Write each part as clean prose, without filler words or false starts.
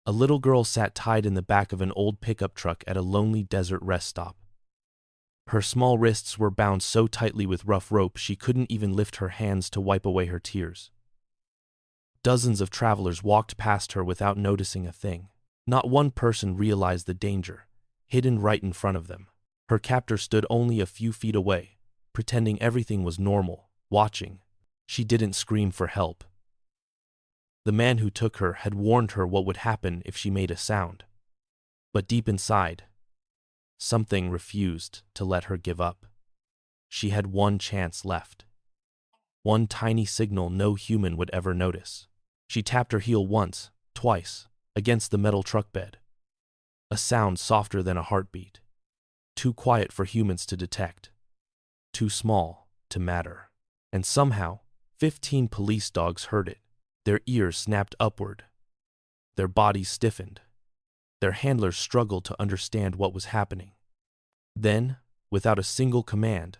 A little girl sat tied in the back of an old pickup truck at a lonely desert rest stop. Her small wrists were bound so tightly with rough rope she couldn't even lift her hands to wipe away her tears. Dozens of travelers walked past her without noticing a thing. Not one person realized the danger, hidden right in front of them. Her captor stood only a few feet away, pretending everything was normal, watching. She didn't scream for help. The man who took her had warned her what would happen if she made a sound. But deep inside, something refused to let her give up. She had one chance left. One tiny signal no human would ever notice. She tapped her heel once, twice, against the metal truck bed. A sound softer than a heartbeat. Too quiet for humans to detect. Too small to matter. And somehow, 15 police dogs heard it. Their ears snapped upward. Their bodies stiffened. Their handlers struggled to understand what was happening. Then, without a single command,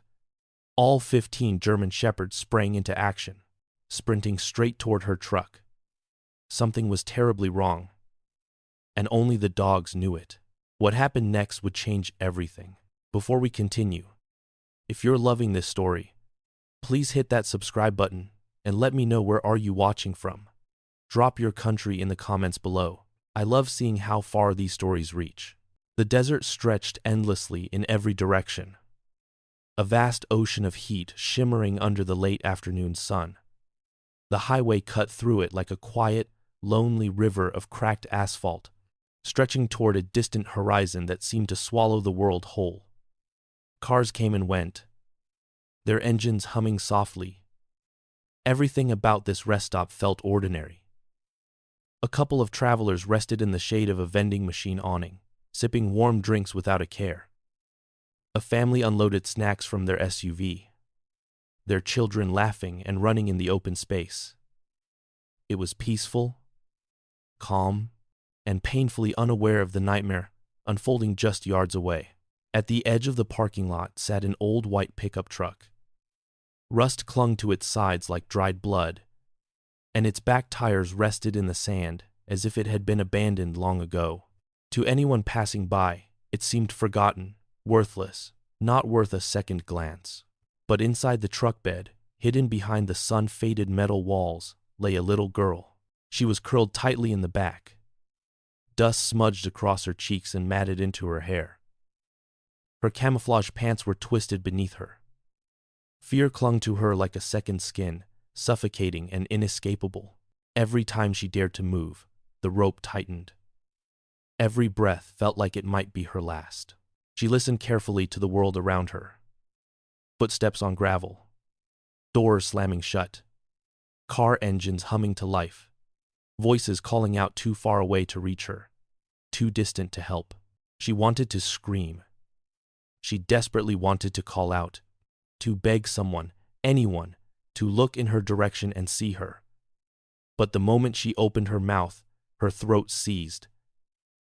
all 15 German shepherds sprang into action, sprinting straight toward her truck. Something was terribly wrong, and only the dogs knew it. What happened next would change everything. Before we continue, if you're loving this story, please hit that subscribe button and let me know where are you watching from. Drop your country in the comments below. I love seeing how far these stories reach. The desert stretched endlessly in every direction. A vast ocean of heat shimmering under the late afternoon sun. The highway cut through it like a quiet, lonely river of cracked asphalt, stretching toward a distant horizon that seemed to swallow the world whole. Cars came and went, their engines humming softly. Everything about this rest stop felt ordinary. A couple of travelers rested in the shade of a vending machine awning, sipping warm drinks without a care. A family unloaded snacks from their SUV, their children laughing and running in the open space. It was peaceful, calm, and painfully unaware of the nightmare unfolding just yards away. At the edge of the parking lot sat an old white pickup truck. Rust clung to its sides like dried blood, and its back tires rested in the sand as if it had been abandoned long ago. To anyone passing by, it seemed forgotten, worthless, not worth a second glance. But inside the truck bed, hidden behind the sun-faded metal walls, lay a little girl. She was curled tightly in the back. Dust smudged across her cheeks and matted into her hair. Her camouflage pants were twisted beneath her. Fear clung to her like a second skin, suffocating and inescapable. Every time she dared to move, the rope tightened. Every breath felt like it might be her last. She listened carefully to the world around her. Footsteps on gravel. Doors slamming shut. Car engines humming to life. Voices calling out too far away to reach her. Too distant to help. She wanted to scream. She desperately wanted to call out. To beg someone, anyone, to look in her direction and see her. But the moment she opened her mouth, her throat seized.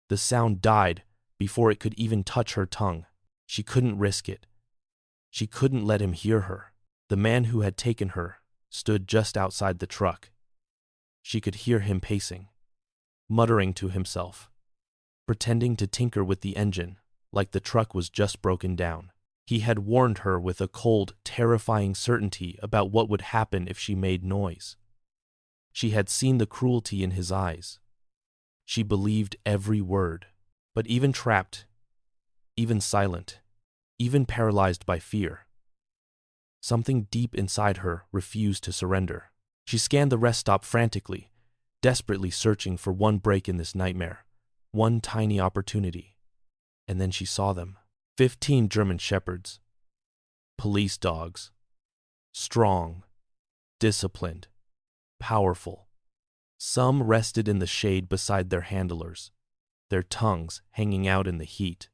The sound died before it could even touch her tongue. She couldn't risk it. She couldn't let him hear her. The man who had taken her stood just outside the truck. She could hear him pacing, muttering to himself, pretending to tinker with the engine, like the truck was just broken down. He had warned her with a cold, terrifying certainty about what would happen if she made noise. She had seen the cruelty in his eyes. She believed every word. But even trapped, even silent, even paralyzed by fear, something deep inside her refused to surrender. She scanned the rest stop frantically, desperately searching for one break in this nightmare, one tiny opportunity. And then she saw them. 15 German shepherds. Police dogs. Strong, disciplined, powerful. Some rested in the shade beside their handlers, their tongues hanging out in the heat.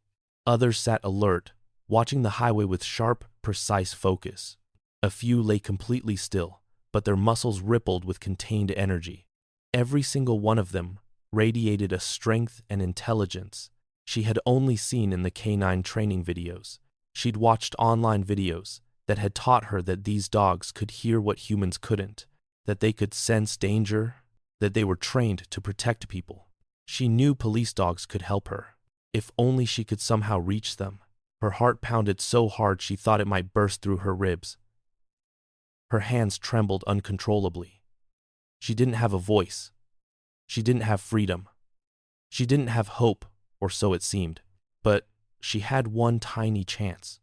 Others sat alert, watching the highway with sharp, precise focus. A few lay completely still, but their muscles rippled with contained energy. Every single one of them radiated a strength and intelligence she had only seen in the canine training videos. She'd watched online videos that had taught her that these dogs could hear what humans couldn't, that they could sense danger, that they were trained to protect people. She knew police dogs could help her. If only she could somehow reach them. Her heart pounded so hard she thought it might burst through her ribs. Her hands trembled uncontrollably. She didn't have a voice. She didn't have freedom. She didn't have hope, or so it seemed. But she had one tiny chance.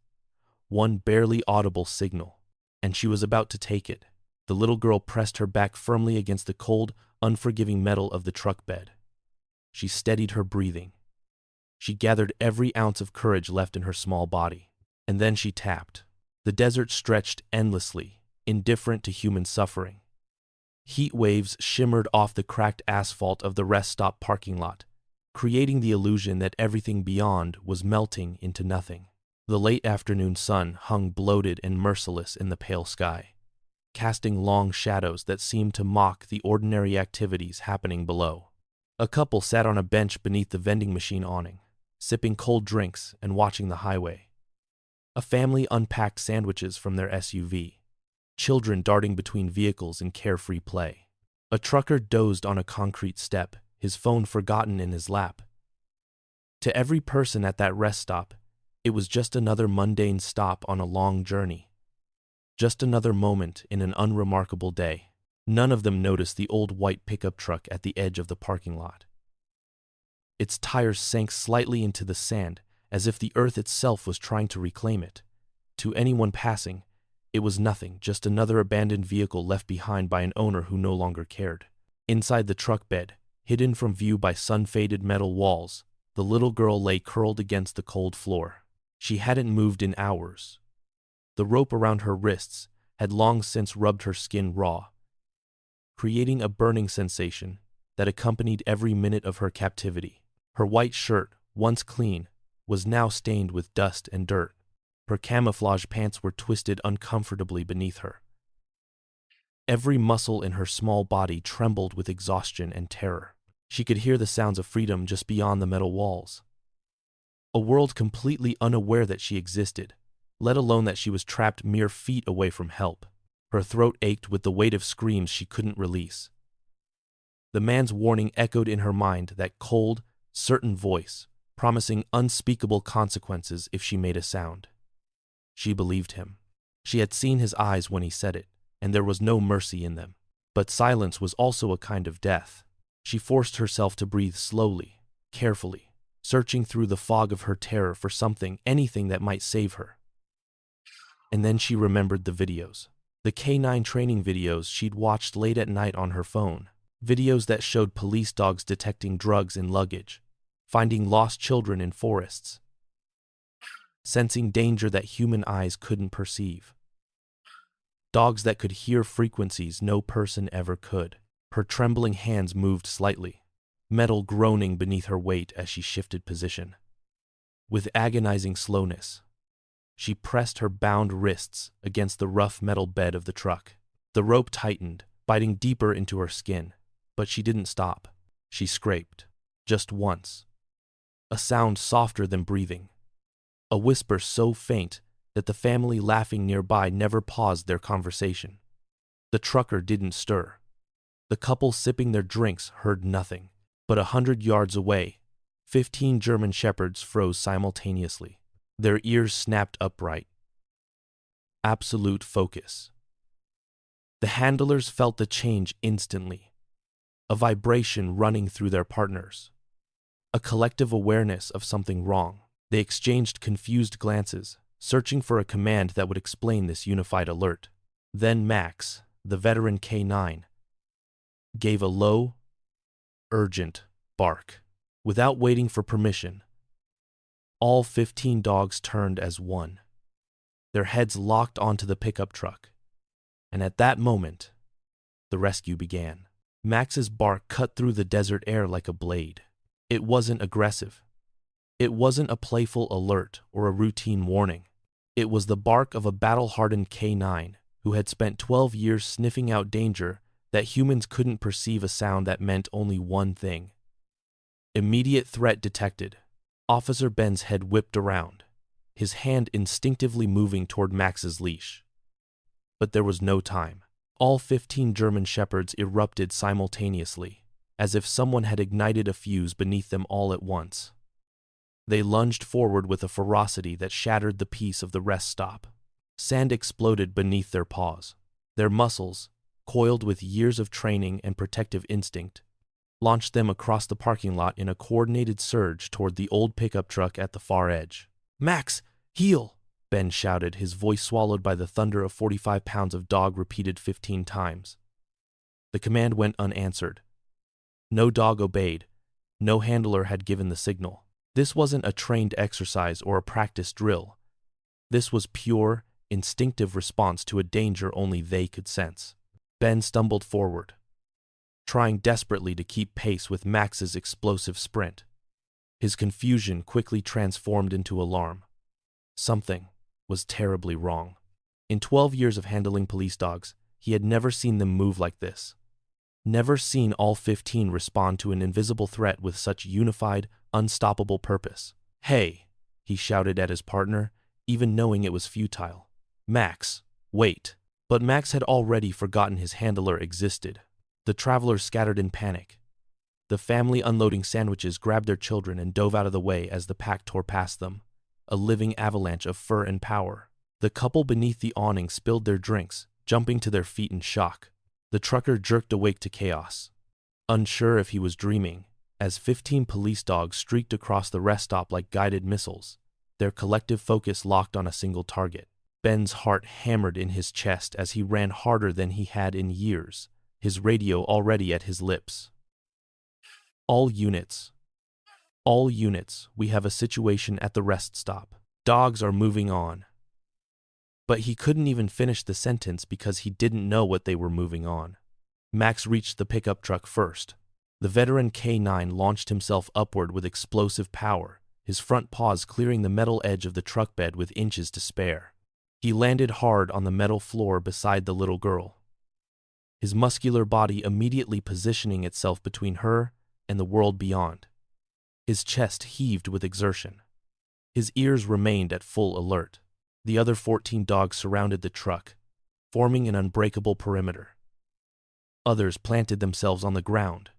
One barely audible signal. And she was about to take it. The little girl pressed her back firmly against the cold, unforgiving metal of the truck bed. She steadied her breathing. She gathered every ounce of courage left in her small body. And then she tapped. The desert stretched endlessly, indifferent to human suffering. Heat waves shimmered off the cracked asphalt of the rest stop parking lot, creating the illusion that everything beyond was melting into nothing. The late afternoon sun hung bloated and merciless in the pale sky, casting long shadows that seemed to mock the ordinary activities happening below. A couple sat on a bench beneath the vending machine awning, sipping cold drinks and watching the highway. A family unpacked sandwiches from their SUV, children darting between vehicles in carefree play. A trucker dozed on a concrete step, his phone forgotten in his lap. To every person at that rest stop, it was just another mundane stop on a long journey. Just another moment in an unremarkable day. None of them noticed the old white pickup truck at the edge of the parking lot. Its tires sank slightly into the sand, as if the earth itself was trying to reclaim it. To anyone passing, it was nothing, just another abandoned vehicle left behind by an owner who no longer cared. Inside the truck bed, hidden from view by sun-faded metal walls, the little girl lay curled against the cold floor. She hadn't moved in hours. The rope around her wrists had long since rubbed her skin raw, creating a burning sensation that accompanied every minute of her captivity. Her white shirt, once clean, was now stained with dust and dirt. Her camouflage pants were twisted uncomfortably beneath her. Every muscle in her small body trembled with exhaustion and terror. She could hear the sounds of freedom just beyond the metal walls. A world completely unaware that she existed, let alone that she was trapped mere feet away from help. Her throat ached with the weight of screams she couldn't release. The man's warning echoed in her mind, that cold, certain voice, promising unspeakable consequences if she made a sound. She believed him. She had seen his eyes when he said it, and there was no mercy in them. But silence was also a kind of death. She forced herself to breathe slowly, carefully, searching through the fog of her terror for something, anything that might save her. And then she remembered the videos. The K9 training videos she'd watched late at night on her phone. Videos that showed police dogs detecting drugs in luggage, finding lost children in forests, sensing danger that human eyes couldn't perceive. Dogs that could hear frequencies no person ever could. Her trembling hands moved slightly, metal groaning beneath her weight as she shifted position. With agonizing slowness, she pressed her bound wrists against the rough metal bed of the truck. The rope tightened, biting deeper into her skin, but she didn't stop. She scraped, just once. A sound softer than breathing. A whisper so faint that the family laughing nearby never paused their conversation. The trucker didn't stir. The couple sipping their drinks heard nothing. But 100 yards away, 15 German shepherds froze simultaneously. Their ears snapped upright. Absolute focus. The handlers felt the change instantly. A vibration running through their partners. A collective awareness of something wrong. They exchanged confused glances, searching for a command that would explain this unified alert. Then Max, the veteran K9, gave a low, urgent bark. Without waiting for permission, all 15 dogs turned as one. Their heads locked onto the pickup truck. And at that moment, the rescue began. Max's bark cut through the desert air like a blade. It wasn't aggressive. It wasn't a playful alert or a routine warning. It was the bark of a battle-hardened K9 who had spent 12 years sniffing out danger that humans couldn't perceive, a sound that meant only one thing. Immediate threat detected. Officer Ben's head whipped around, his hand instinctively moving toward Max's leash. But there was no time. All 15 German shepherds erupted simultaneously, as if someone had ignited a fuse beneath them all at once. They lunged forward with a ferocity that shattered the peace of the rest stop. Sand exploded beneath their paws. Their muscles, coiled with years of training and protective instinct, launched them across the parking lot in a coordinated surge toward the old pickup truck at the far edge. "Max, heel!" Ben shouted, his voice swallowed by the thunder of 45 pounds of dog repeated 15 times. The command went unanswered. No dog obeyed. No handler had given the signal. This wasn't a trained exercise or a practice drill. This was pure, instinctive response to a danger only they could sense. Ben stumbled forward, trying desperately to keep pace with Max's explosive sprint. His confusion quickly transformed into alarm. Something was terribly wrong. In 12 years of handling police dogs, he had never seen them move like this. Never seen all 15 respond to an invisible threat with such unified, unstoppable purpose. "Hey," he shouted at his partner, even knowing it was futile. "Max, wait." But Max had already forgotten his handler existed. The travelers scattered in panic. The family unloading sandwiches grabbed their children and dove out of the way as the pack tore past them, a living avalanche of fur and power. The couple beneath the awning spilled their drinks, jumping to their feet in shock. The trucker jerked awake to chaos, unsure if he was dreaming, as 15 police dogs streaked across the rest stop like guided missiles, their collective focus locked on a single target. Ben's heart hammered in his chest as he ran harder than he had in years, his radio already at his lips. All units, we have a situation at the rest stop. Dogs are moving on." But he couldn't even finish the sentence because he didn't know what they were moving on. Max reached the pickup truck first. The veteran K9 launched himself upward with explosive power, his front paws clearing the metal edge of the truck bed with inches to spare. He landed hard on the metal floor beside the little girl, his muscular body immediately positioning itself between her and the world beyond. His chest heaved with exertion. His ears remained at full alert. The other 14 dogs surrounded the truck, forming an unbreakable perimeter. Others planted themselves on the ground,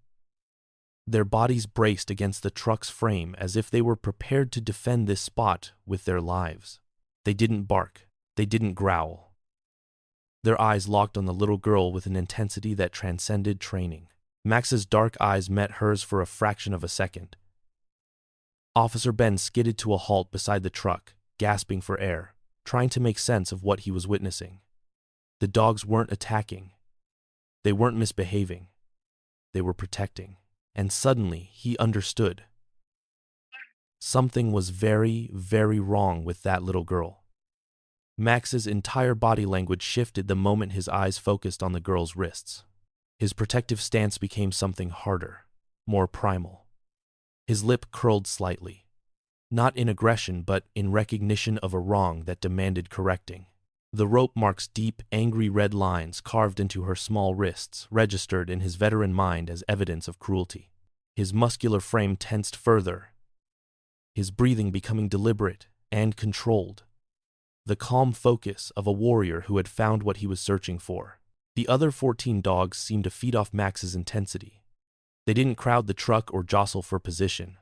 their bodies braced against the truck's frame as if they were prepared to defend this spot with their lives. They didn't bark. They didn't growl. Their eyes locked on the little girl with an intensity that transcended training. Max's dark eyes met hers for a fraction of a second. Officer Ben skidded to a halt beside the truck, gasping for air, trying to make sense of what he was witnessing. The dogs weren't attacking. They weren't misbehaving. They were protecting. And suddenly, he understood. Something was very, very wrong with that little girl. Max's entire body language shifted the moment his eyes focused on the girl's wrists. His protective stance became something harder, more primal. His lip curled slightly, not in aggression but in recognition of a wrong that demanded correcting. The rope marks deep, angry red lines carved into her small wrists registered in his veteran mind as evidence of cruelty. His muscular frame tensed further, his breathing becoming deliberate and controlled, the calm focus of a warrior who had found what he was searching for. The other 14 dogs seemed to feed off Max's intensity. They didn't crowd the truck or jostle for position.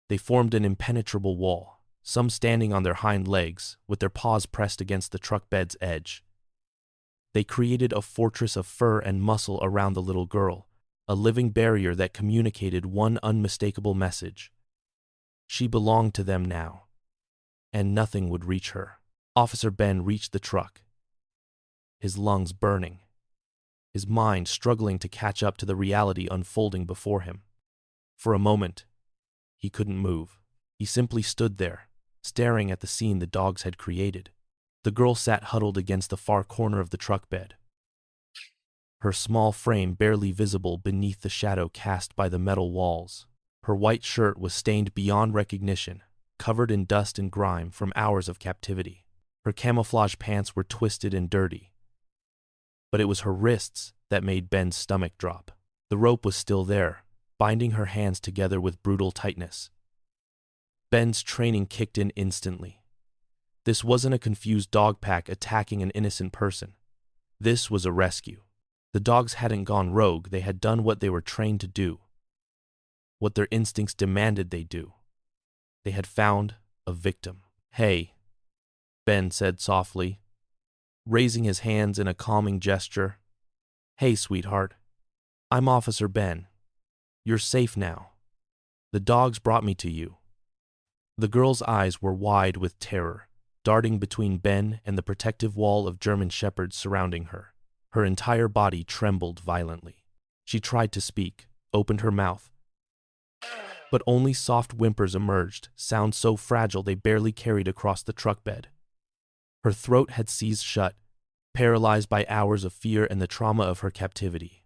They formed an impenetrable wall, some standing on their hind legs, with their paws pressed against the truck bed's edge. They created a fortress of fur and muscle around the little girl, a living barrier that communicated one unmistakable message. She belonged to them now, and nothing would reach her. Officer Ben reached the truck, his lungs burning, his mind struggling to catch up to the reality unfolding before him. For a moment, he couldn't move. He simply stood there, staring at the scene the dogs had created. The girl sat huddled against the far corner of the truck bed, her small frame barely visible beneath the shadow cast by the metal walls. Her white shirt was stained beyond recognition, covered in dust and grime from hours of captivity. Her camouflage pants were twisted and dirty, but it was her wrists that made Ben's stomach drop. The rope was still there, binding her hands together with brutal tightness. Ben's training kicked in instantly. This wasn't a confused dog pack attacking an innocent person. This was a rescue. The dogs hadn't gone rogue, they had done what they were trained to do, what their instincts demanded they do. They had found a victim. "Hey," Ben said softly, raising his hands in a calming gesture. "Hey, sweetheart. I'm Officer Ben. You're safe now. The dogs brought me to you." The girl's eyes were wide with terror, darting between Ben and the protective wall of German shepherds surrounding her. Her entire body trembled violently. She tried to speak, opened her mouth, but only soft whimpers emerged, sounds so fragile they barely carried across the truck bed. Her throat had seized shut, paralyzed by hours of fear and the trauma of her captivity.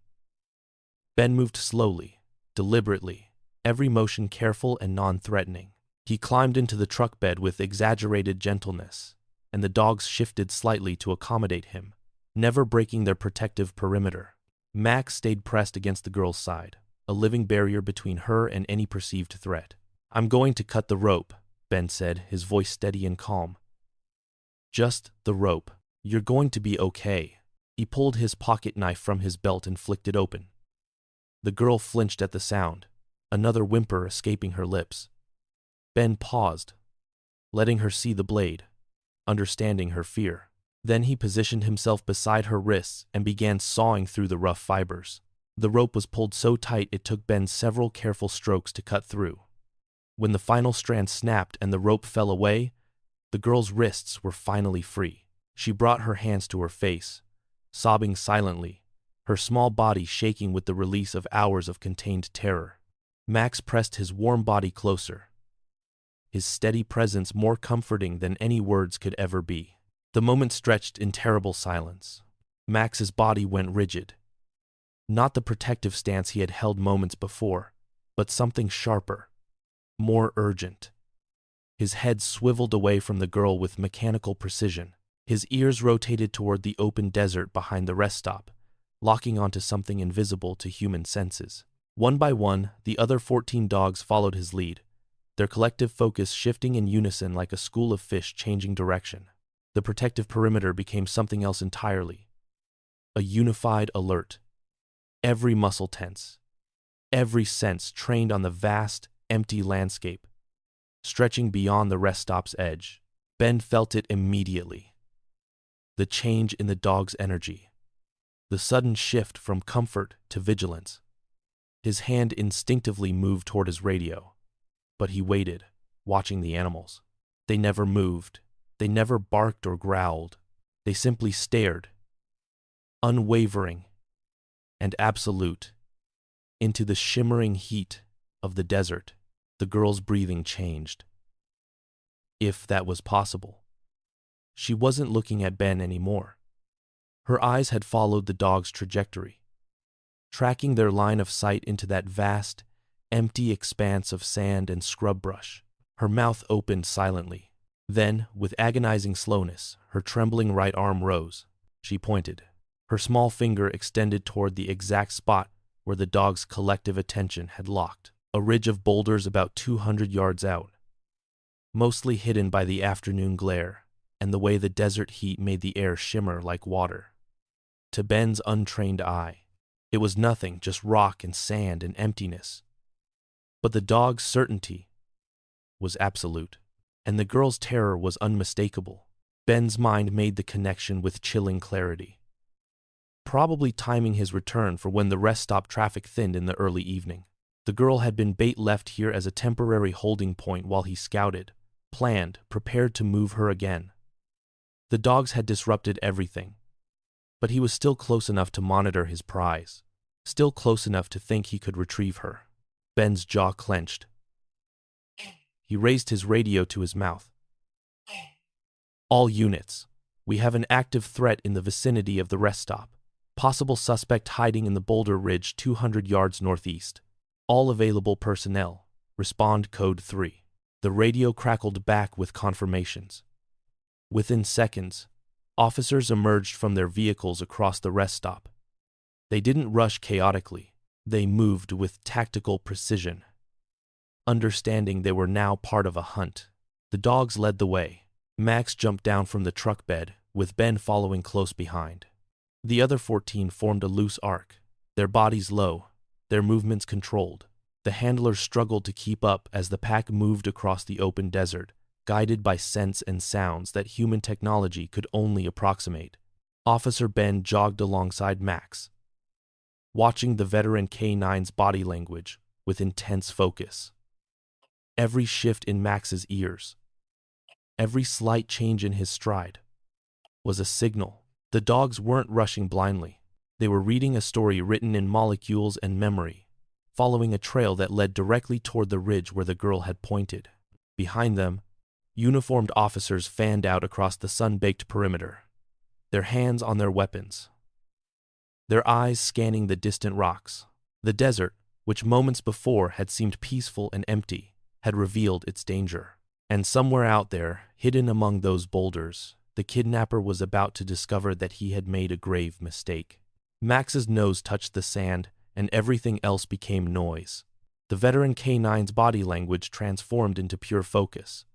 Ben moved slowly, deliberately, every motion careful and non-threatening. He climbed into the truck bed with exaggerated gentleness, and the dogs shifted slightly to accommodate him, never breaking their protective perimeter. Max stayed pressed against the girl's side, a living barrier between her and any perceived threat. "I'm going to cut the rope," Ben said, his voice steady and calm. "Just the rope. You're going to be okay." He pulled his pocket knife from his belt and flicked it open. The girl flinched at the sound, another whimper escaping her lips. Ben paused, letting her see the blade, understanding her fear. Then he positioned himself beside her wrists and began sawing through the rough fibers. The rope was pulled so tight it took Ben several careful strokes to cut through. When the final strand snapped and the rope fell away, the girl's wrists were finally free. She brought her hands to her face, sobbing silently, her small body shaking with the release of hours of contained terror. Max pressed his warm body closer, his steady presence more comforting than any words could ever be. The moment stretched in terrible silence. Max's body went rigid. Not the protective stance he had held moments before, but something sharper, more urgent. His head swiveled away from the girl with mechanical precision. His ears rotated toward the open desert behind the rest stop, locking onto something invisible to human senses. One by one, the other 14 dogs followed his lead, their collective focus shifting in unison like a school of fish changing direction. The protective perimeter became something else entirely. A unified alert. Every muscle tense. Every sense trained on the vast, empty landscape, stretching beyond the rest stop's edge. Ben felt it immediately. The change in the dog's energy. The sudden shift from comfort to vigilance. His hand instinctively moved toward his radio, but he waited, watching the animals. They never moved. They never barked or growled. They simply stared, unwavering and absolute, into the shimmering heat of the desert. The girl's breathing changed. If that was possible. She wasn't looking at Ben anymore. Her eyes had followed the dog's trajectory, tracking their line of sight into that vast, empty expanse of sand and scrub brush. Her mouth opened silently. Then, with agonizing slowness, her trembling right arm rose. She pointed. Her small finger extended toward the exact spot where the dog's collective attention had locked. A ridge of boulders about 200 yards out, mostly hidden by the afternoon glare and the way the desert heat made the air shimmer like water. To Ben's untrained eye, it was nothing, just rock and sand and emptiness. But the dog's certainty was absolute, and the girl's terror was unmistakable. Ben's mind made the connection with chilling clarity, probably timing his return for when the rest stop traffic thinned in the early evening. The girl had been bait left here as a temporary holding point while he scouted, planned, prepared to move her again. The dogs had disrupted everything, but he was still close enough to monitor his prize, still close enough to think he could retrieve her. Ben's jaw clenched. He raised his radio to his mouth. "All units, we have an active threat in the vicinity of the rest stop. Possible suspect hiding in the boulder ridge 200 yards northeast. All available personnel, respond code 3. The radio crackled back with confirmations. Within seconds, officers emerged from their vehicles across the rest stop. They didn't rush chaotically. They moved with tactical precision, understanding they were now part of a hunt. The dogs led the way. Max jumped down from the truck bed, with Ben following close behind. The other 14 formed a loose arc, their bodies low, their movements controlled. The handlers struggled to keep up as the pack moved across the open desert, guided by scents and sounds that human technology could only approximate. Officer Ben jogged alongside Max, watching the veteran K9's body language with intense focus. Every shift in Max's ears, every slight change in his stride, was a signal. The dogs weren't rushing blindly. They were reading a story written in molecules and memory, following a trail that led directly toward the ridge where the girl had pointed. Behind them, uniformed officers fanned out across the sun-baked perimeter, their hands on their weapons, their eyes scanning the distant rocks. The desert, which moments before had seemed peaceful and empty, had revealed its danger. And somewhere out there, hidden among those boulders, the kidnapper was about to discover that he had made a grave mistake. Max's nose touched the sand, and everything else became noise. The veteran K9's body language transformed into pure focus.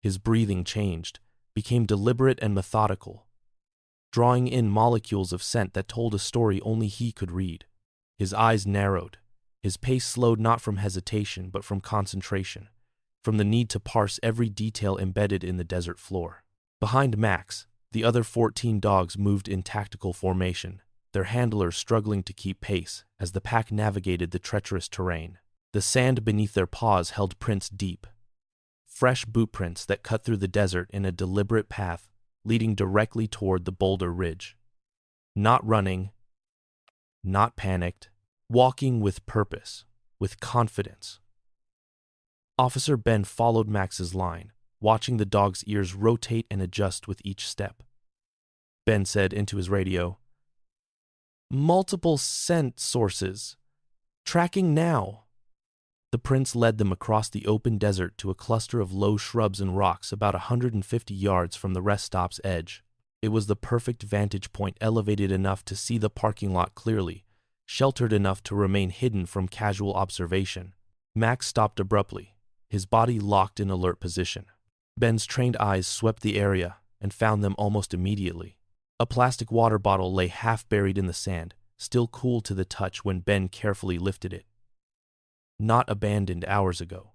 His breathing changed, became deliberate and methodical, drawing in molecules of scent that told a story only he could read. His eyes narrowed, his pace slowed not from hesitation but from concentration, from the need to parse every detail embedded in the desert floor. Behind Max, the other 14 dogs moved in tactical formation, their handlers struggling to keep pace as the pack navigated the treacherous terrain. The sand beneath their paws held prints deep, fresh boot prints that cut through the desert in a deliberate path leading directly toward the boulder ridge. Not running, not panicked, walking with purpose, with confidence. Officer Ben followed Max's line, watching the dog's ears rotate and adjust with each step. Ben said into his radio, "Multiple scent sources. Tracking now." The prince led them across the open desert to a cluster of low shrubs and rocks about 150 yards from the rest stop's edge. It was the perfect vantage point, elevated enough to see the parking lot clearly, sheltered enough to remain hidden from casual observation. Max stopped abruptly, his body locked in alert position. Ben's trained eyes swept the area and found them almost immediately. A plastic water bottle lay half buried in the sand, still cool to the touch when Ben carefully lifted it. Not abandoned hours ago.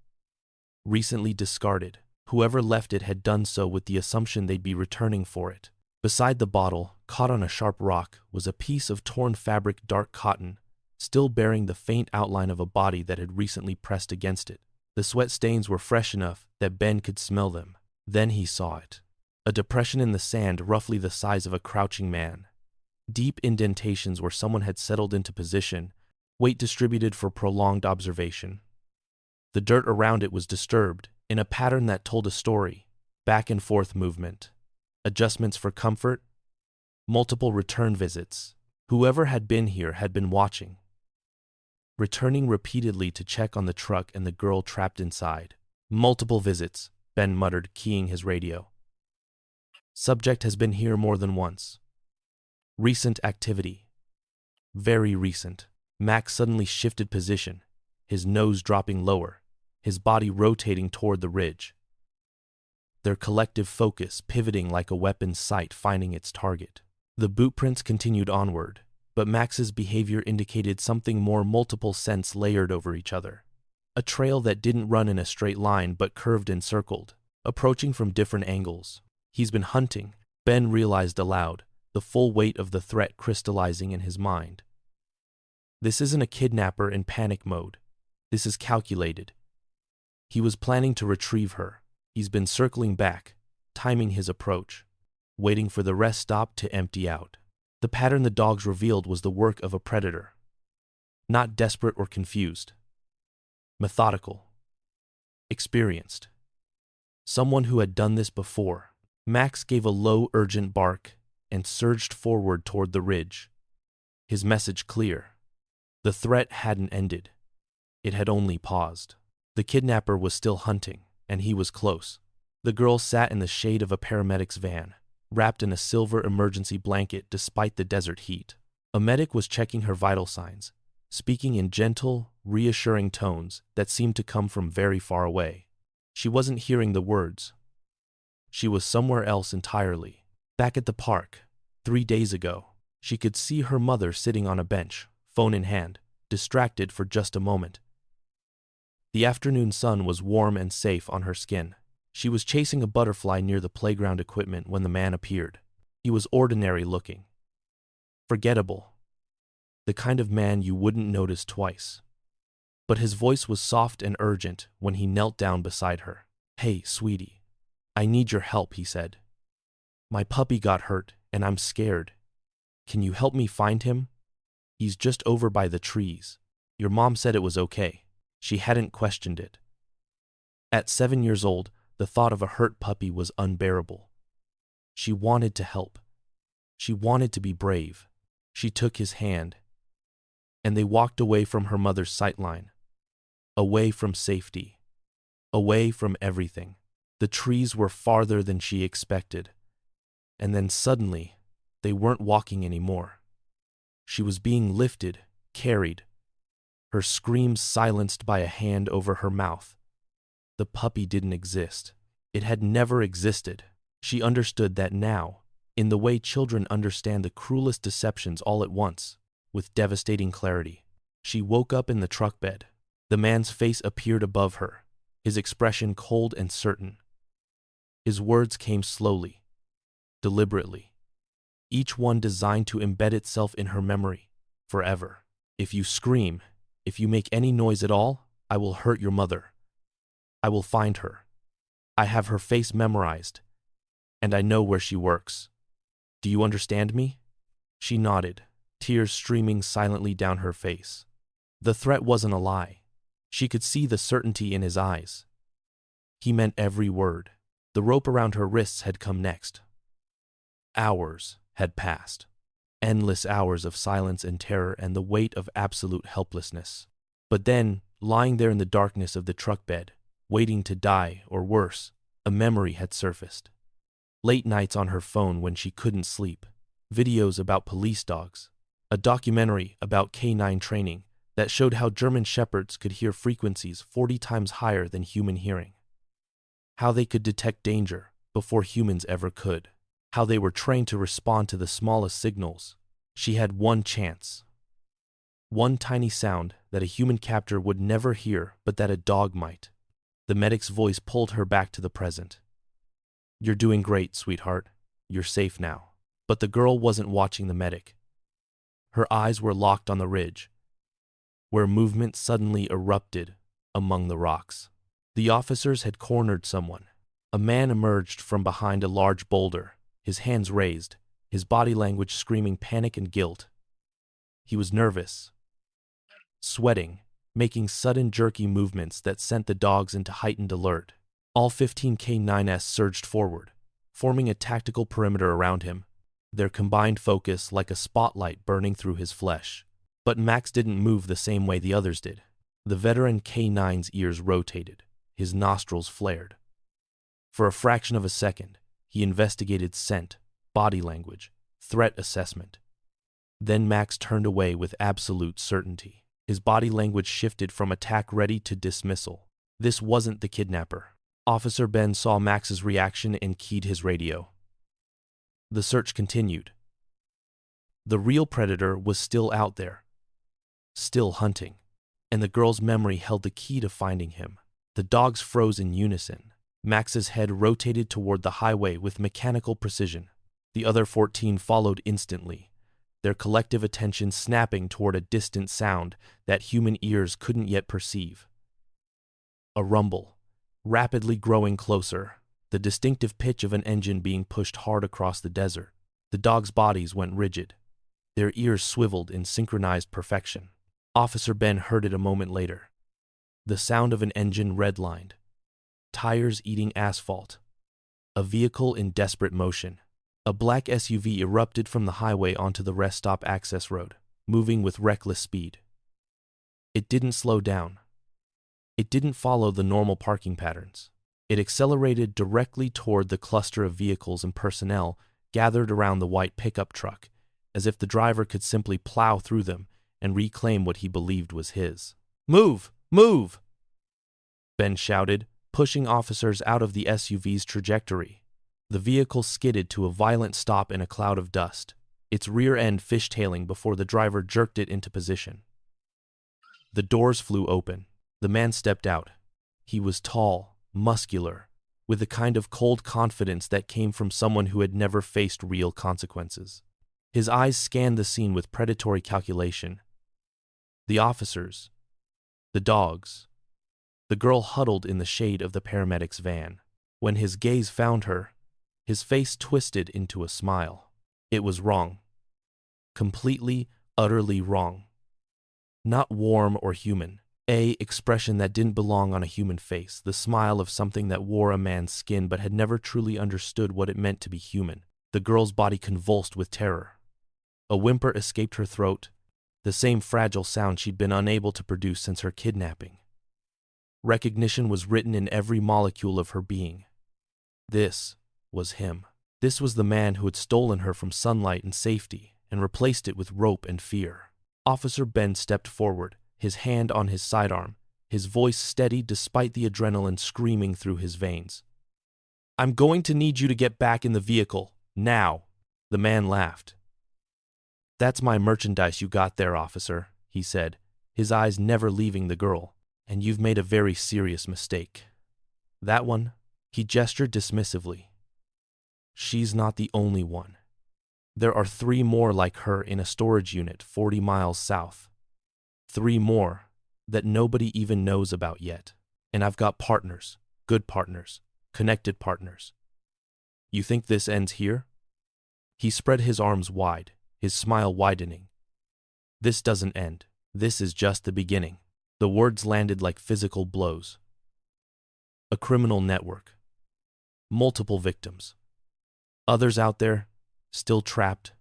Recently discarded. Whoever left it had done so with the assumption they'd be returning for it. Beside the bottle, caught on a sharp rock, was a piece of torn fabric, dark cotton, still bearing the faint outline of a body that had recently pressed against it. The sweat stains were fresh enough that Ben could smell them. Then he saw it. A depression in the sand roughly the size of a crouching man. Deep indentations where someone had settled into position, weight distributed for prolonged observation. The dirt around it was disturbed, in a pattern that told a story, back and forth movement, adjustments for comfort, multiple return visits. Whoever had been here had been watching, returning repeatedly to check on the truck and the girl trapped inside. Multiple visits, Ben muttered, keying his radio. Subject has been here more than once. Recent activity. Very recent. Max suddenly shifted position, his nose dropping lower, his body rotating toward the ridge. Their collective focus pivoting like a weapon's sight finding its target. The boot prints continued onward, but Max's behavior indicated something more, multiple scents layered over each other. A trail that didn't run in a straight line but curved and circled, approaching from different angles. He's been hunting, Ben realized aloud, the full weight of the threat crystallizing in his mind. This isn't a kidnapper in panic mode. This is calculated. He was planning to retrieve her. He's been circling back, timing his approach, waiting for the rest stop to empty out. The pattern the dogs revealed was the work of a predator. Not desperate or confused. Methodical. Experienced. Someone who had done this before. Max gave a low, urgent bark and surged forward toward the ridge. His message clear. The threat hadn't ended. It had only paused. The kidnapper was still hunting, and he was close. The girl sat in the shade of a paramedic's van, wrapped in a silver emergency blanket despite the desert heat. A medic was checking her vital signs, speaking in gentle, reassuring tones that seemed to come from very far away. She wasn't hearing the words. She was somewhere else entirely. Back at the park, 3 days ago, She could see her mother sitting on a bench, phone in hand, distracted for just a moment. The afternoon sun was warm and safe on her skin. She was chasing a butterfly near the playground equipment when the man appeared. He was ordinary looking. Forgettable. The kind of man you wouldn't notice twice. But his voice was soft and urgent when he knelt down beside her. "Hey, sweetie. I need your help," he said. "My puppy got hurt, and I'm scared. Can you help me find him? He's just over by the trees. Your mom said it was okay." She hadn't questioned it. At 7 years old, the thought of a hurt puppy was unbearable. She wanted to help. She wanted to be brave. She took his hand, and they walked away from her mother's sightline, away from safety, away from everything. The trees were farther than she expected, and then suddenly, they weren't walking anymore. She was being lifted, carried, her screams silenced by a hand over her mouth. The puppy didn't exist. It had never existed. She understood that now, in the way children understand the cruelest deceptions all at once, with devastating clarity. She woke up in the truck bed. The man's face appeared above her, his expression cold and certain. His words came slowly, deliberately, each one designed to embed itself in her memory forever. "If you scream, if you make any noise at all, I will hurt your mother. I will find her. I have her face memorized, and I know where she works. Do you understand me?" She nodded, tears streaming silently down her face. The threat wasn't a lie. She could see the certainty in his eyes. He meant every word. The rope around her wrists had come next. Hours had passed. Endless hours of silence and terror and the weight of absolute helplessness. But then, lying there in the darkness of the truck bed, waiting to die, or worse, a memory had surfaced. Late nights on her phone when she couldn't sleep, videos about police dogs, a documentary about canine training that showed how German shepherds could hear frequencies 40 times higher than human hearing, how they could detect danger before humans ever could, how they were trained to respond to the smallest signals. She had one chance. One tiny sound that a human captor would never hear but that a dog might. The medic's voice pulled her back to the present. "You're doing great, sweetheart. You're safe now." But the girl wasn't watching the medic. Her eyes were locked on the ridge, where movement suddenly erupted among the rocks. The officers had cornered someone. A man emerged from behind a large boulder, his hands raised, his body language screaming panic and guilt. He was nervous, sweating, making sudden jerky movements that sent the dogs into heightened alert. All 15 K9s surged forward, forming a tactical perimeter around him, their combined focus like a spotlight burning through his flesh. But Max didn't move the same way the others did. The veteran K9's ears rotated, his nostrils flared. For a fraction of a second, he investigated scent, body language, threat assessment. Then Max turned away with absolute certainty. His body language shifted from attack ready to dismissal. This wasn't the kidnapper. Officer Ben saw Max's reaction and keyed his radio. The search continued. The real predator was still out there, still hunting, and the girl's memory held the key to finding him. The dogs froze in unison. Max's head rotated toward the highway with mechanical precision. The other 14 followed instantly, their collective attention snapping toward a distant sound that human ears couldn't yet perceive. A rumble, rapidly growing closer, the distinctive pitch of an engine being pushed hard across the desert. The dogs' bodies went rigid, their ears swiveled in synchronized perfection. Officer Ben heard it a moment later. The sound of an engine redlined, tires eating asphalt, a vehicle in desperate motion. A black SUV erupted from the highway onto the rest stop access road, moving with reckless speed. It didn't slow down. It didn't follow the normal parking patterns. It accelerated directly toward the cluster of vehicles and personnel gathered around the white pickup truck, as if the driver could simply plow through them and reclaim what he believed was his. "Move! Move!" Ben shouted, pushing officers out of the SUV's trajectory. The vehicle skidded to a violent stop in a cloud of dust, its rear end fishtailing before the driver jerked it into position. The doors flew open. The man stepped out. He was tall, muscular, with the kind of cold confidence that came from someone who had never faced real consequences. His eyes scanned the scene with predatory calculation. The officers, the dogs, the girl huddled in the shade of the paramedic's van. When his gaze found her, his face twisted into a smile. It was wrong. Completely, utterly wrong. Not warm or human. An expression that didn't belong on a human face, the smile of something that wore a man's skin but had never truly understood what it meant to be human. The girl's body convulsed with terror. A whimper escaped her throat, the same fragile sound she'd been unable to produce since her kidnapping. Recognition was written in every molecule of her being. This was him. This was the man who had stolen her from sunlight and safety and replaced it with rope and fear. Officer Ben stepped forward, his hand on his sidearm, his voice steady despite the adrenaline screaming through his veins. "I'm going to need you to get back in the vehicle, now." The man laughed. "That's my merchandise you got there, officer," he said, his eyes never leaving the girl. "And you've made a very serious mistake. That one," he gestured dismissively. "She's not the only one. There are 3 more like her in a storage unit 40 miles south. 3 more that nobody even knows about yet. And I've got partners, good partners, connected partners. You think this ends here?" He spread his arms wide, his smile widening. "This doesn't end. This is just the beginning." The words landed like physical blows. A criminal network. Multiple victims. Others out there, still trapped,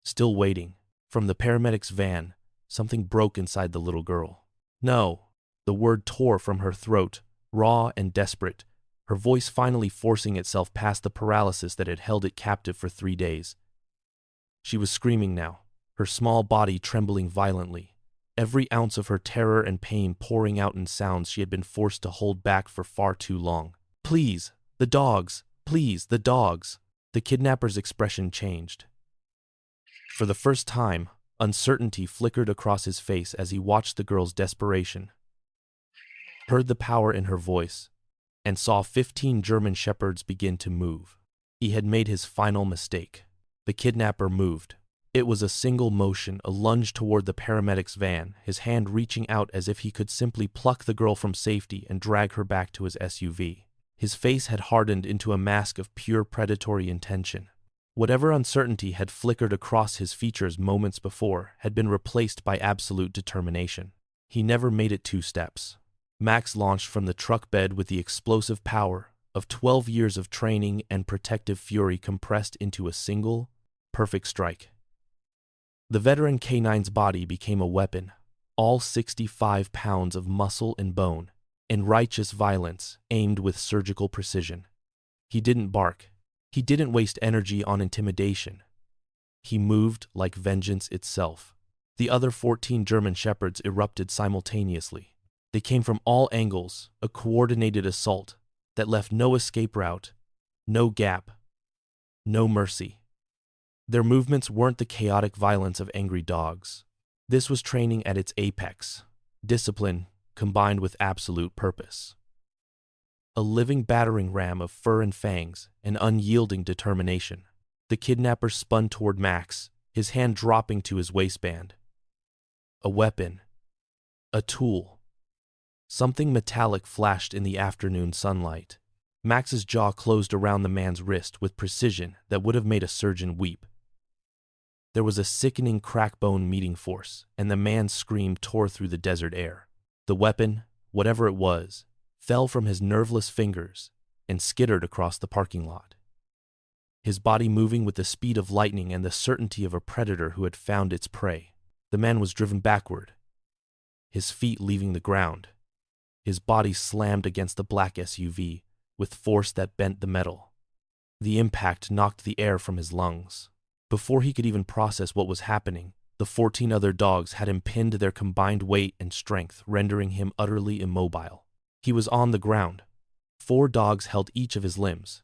still waiting. From the paramedic's van, something broke inside the little girl. "No." The word tore from her throat, raw and desperate, her voice finally forcing itself past the paralysis that had held it captive for 3 days. She was screaming now, her small body trembling violently, every ounce of her terror and pain pouring out in sounds she had been forced to hold back for far too long. "Please, the dogs! Please, the dogs!" The kidnapper's expression changed. For the first time, uncertainty flickered across his face as he watched the girl's desperation, heard the power in her voice, and saw 15 German shepherds begin to move. He had made his final mistake. The kidnapper moved. It was a single motion, a lunge toward the paramedic's van, his hand reaching out as if he could simply pluck the girl from safety and drag her back to his SUV. His face had hardened into a mask of pure predatory intention. Whatever uncertainty had flickered across his features moments before had been replaced by absolute determination. He never made it 2 steps. Max launched from the truck bed with the explosive power of 12 years of training and protective fury compressed into a single, perfect strike. The veteran K9's body became a weapon, all 65 pounds of muscle and bone, in righteous violence aimed with surgical precision. He didn't bark. He didn't waste energy on intimidation. He moved like vengeance itself. The other 14 German shepherds erupted simultaneously. They came from all angles, a coordinated assault that left no escape route, no gap, no mercy. Their movements weren't the chaotic violence of angry dogs. This was training at its apex, discipline combined with absolute purpose. A living battering ram of fur and fangs and unyielding determination. The kidnapper spun toward Max, his hand dropping to his waistband. A weapon. A tool. Something metallic flashed in the afternoon sunlight. Max's jaw closed around the man's wrist with precision that would have made a surgeon weep. There was a sickening crackbone meeting force, and the man's scream tore through the desert air. The weapon, whatever it was, fell from his nerveless fingers and skittered across the parking lot. His body moving with the speed of lightning and the certainty of a predator who had found its prey. The man was driven backward, his feet leaving the ground. His body slammed against the black SUV with force that bent the metal. The impact knocked the air from his lungs. Before he could even process what was happening, the 14 other dogs had him pinned their combined weight and strength, rendering him utterly immobile. He was on the ground. 4 dogs held each of his limbs.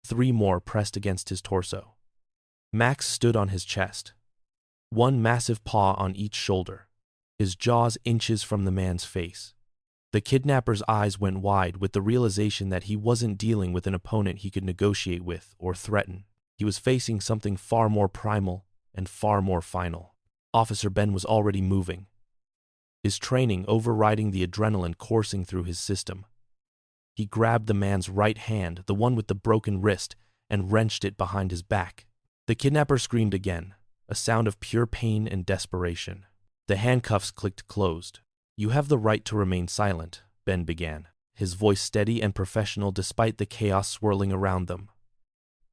3 more pressed against his torso. Max stood on his chest, one massive paw on each shoulder, his jaws inches from the man's face. The kidnapper's eyes went wide with the realization that he wasn't dealing with an opponent he could negotiate with or threaten. He was facing something far more primal and far more final. Officer Ben was already moving, his training overriding the adrenaline coursing through his system. He grabbed the man's right hand, the one with the broken wrist, and wrenched it behind his back. The kidnapper screamed again, a sound of pure pain and desperation. The handcuffs clicked closed. "You have the right to remain silent," Ben began, his voice steady and professional despite the chaos swirling around them.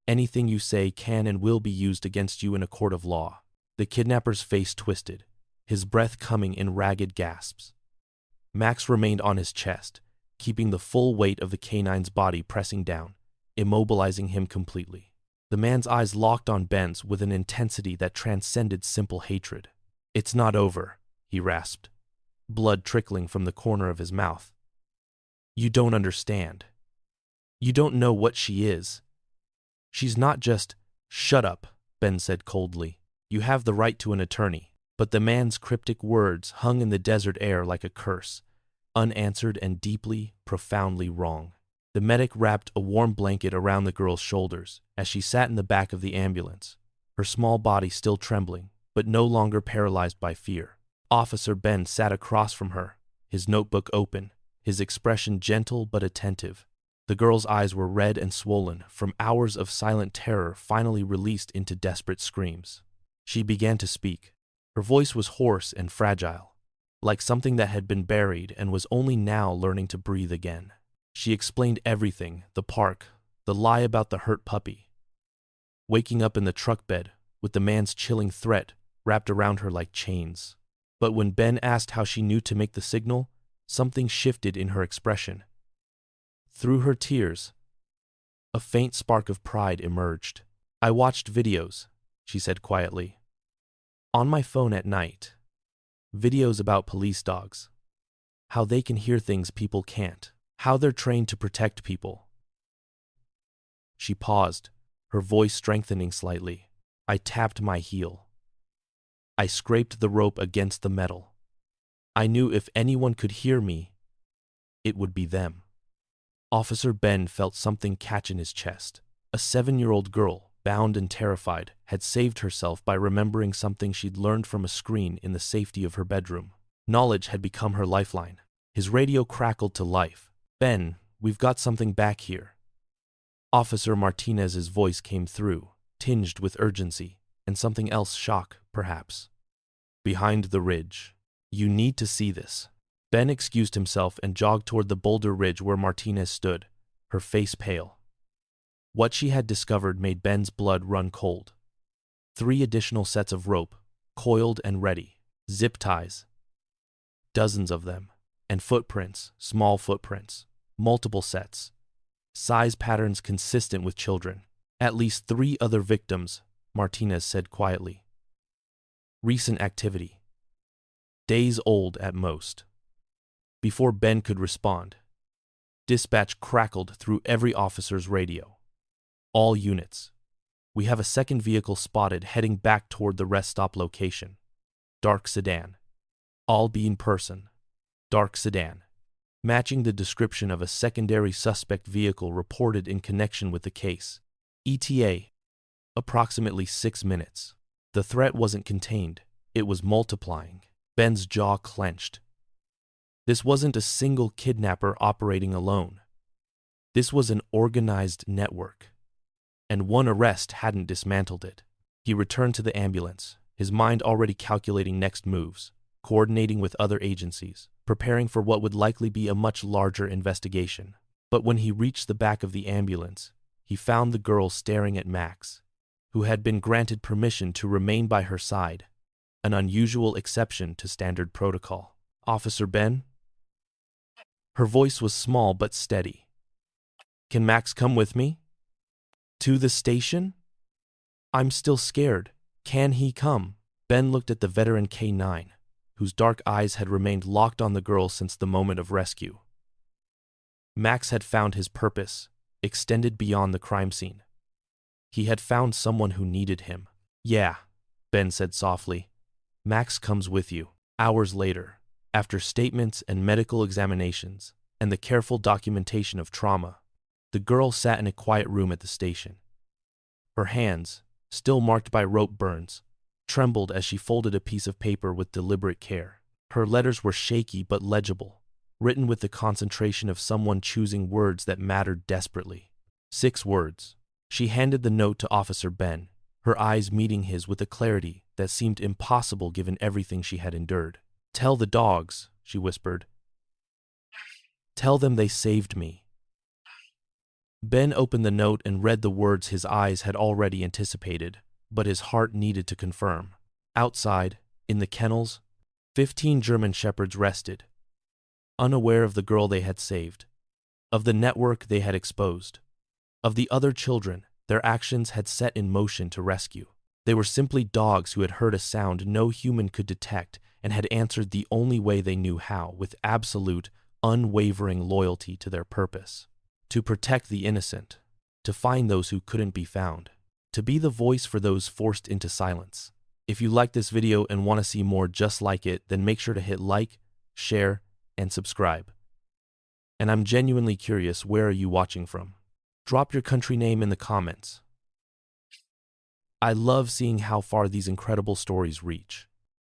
"Anything you say can and will be used against you in a court of law." The kidnapper's face twisted, his breath coming in ragged gasps. Max remained on his chest, keeping the full weight of the canine's body pressing down, immobilizing him completely. The man's eyes locked on Ben's with an intensity that transcended simple hatred. "It's not over," he rasped, blood trickling from the corner of his mouth. "You don't understand. You don't know what she is. She's not just—" "Shut up," Ben said coldly. "You have the right to an attorney." But the man's cryptic words hung in the desert air like a curse, unanswered and deeply, profoundly wrong. The medic wrapped a warm blanket around the girl's shoulders as she sat in the back of the ambulance, her small body still trembling, but no longer paralyzed by fear. Officer Ben sat across from her, his notebook open, his expression gentle but attentive. The girl's eyes were red and swollen from hours of silent terror finally released into desperate screams. She began to speak. Her voice was hoarse and fragile, like something that had been buried and was only now learning to breathe again. She explained everything, the park, the lie about the hurt puppy, waking up in the truck bed with the man's chilling threat wrapped around her like chains. But when Ben asked how she knew to make the signal, something shifted in her expression. Through her tears, a faint spark of pride emerged. "I watched videos," she said quietly. "On my phone at night. Videos about police dogs. How they can hear things people can't. How they're trained to protect people." She paused, her voice strengthening slightly. "I tapped my heel. I scraped the rope against the metal. I knew if anyone could hear me, it would be them." Officer Ben felt something catch in his chest. A 7-year-old girl, bound and terrified, had saved herself by remembering something she'd learned from a screen in the safety of her bedroom. Knowledge had become her lifeline. His radio crackled to life. "Ben, we've got something back here." Officer Martinez's voice came through, tinged with urgency, and something else, shock, perhaps. "Behind the ridge. You need to see this." Ben excused himself and jogged toward the boulder ridge where Martinez stood, her face pale. What she had discovered made Ben's blood run cold. 3 additional sets of rope, coiled and ready, zip ties, dozens of them, and footprints, small footprints, multiple sets, size patterns consistent with children. "At least 3 other victims," Martinez said quietly. "Recent activity. Days old at most." Before Ben could respond, dispatch crackled through every officer's radio. "All units. We have a second vehicle spotted heading back toward the rest stop location. Dark sedan. All-being person. Dark sedan." Matching the description of a secondary suspect vehicle reported in connection with the case. ETA. Approximately 6 minutes. The threat wasn't contained. It was multiplying. Ben's jaw clenched. This wasn't a single kidnapper operating alone. This was an organized network. And one arrest hadn't dismantled it. He returned to the ambulance, his mind already calculating next moves, coordinating with other agencies, preparing for what would likely be a much larger investigation. But when he reached the back of the ambulance, he found the girl staring at Max, who had been granted permission to remain by her side, an unusual exception to standard protocol. "Officer Ben?" Her voice was small but steady. "Can Max come with me? To the station? I'm still scared. Can he come?" Ben looked at the veteran K9, whose dark eyes had remained locked on the girl since the moment of rescue. Max had found his purpose, extended beyond the crime scene. He had found someone who needed him. Yeah, Ben said softly. Max comes with you. Hours later, after statements and medical examinations, and the careful documentation of trauma, the girl sat in a quiet room at the station. Her hands, still marked by rope burns, trembled as she folded a piece of paper with deliberate care. Her letters were shaky but legible, written with the concentration of someone choosing words that mattered desperately. 6 words. She handed the note to Officer Ben, her eyes meeting his with a clarity that seemed impossible given everything she had endured. "Tell the dogs," she whispered. "Tell them they saved me." Ben opened the note and read the words his eyes had already anticipated, but his heart needed to confirm. Outside, in the kennels, 15 German shepherds rested, unaware of the girl they had saved, of the network they had exposed, of the other children their actions had set in motion to rescue. They were simply dogs who had heard a sound no human could detect and had answered the only way they knew how, with absolute, unwavering loyalty to their purpose. To protect the innocent, to find those who couldn't be found, to be the voice for those forced into silence. If you like this video and want to see more just like it, then make sure to hit like, share, and subscribe. And I'm genuinely curious, where are you watching from? Drop your country name in the comments. I love seeing how far these incredible stories reach.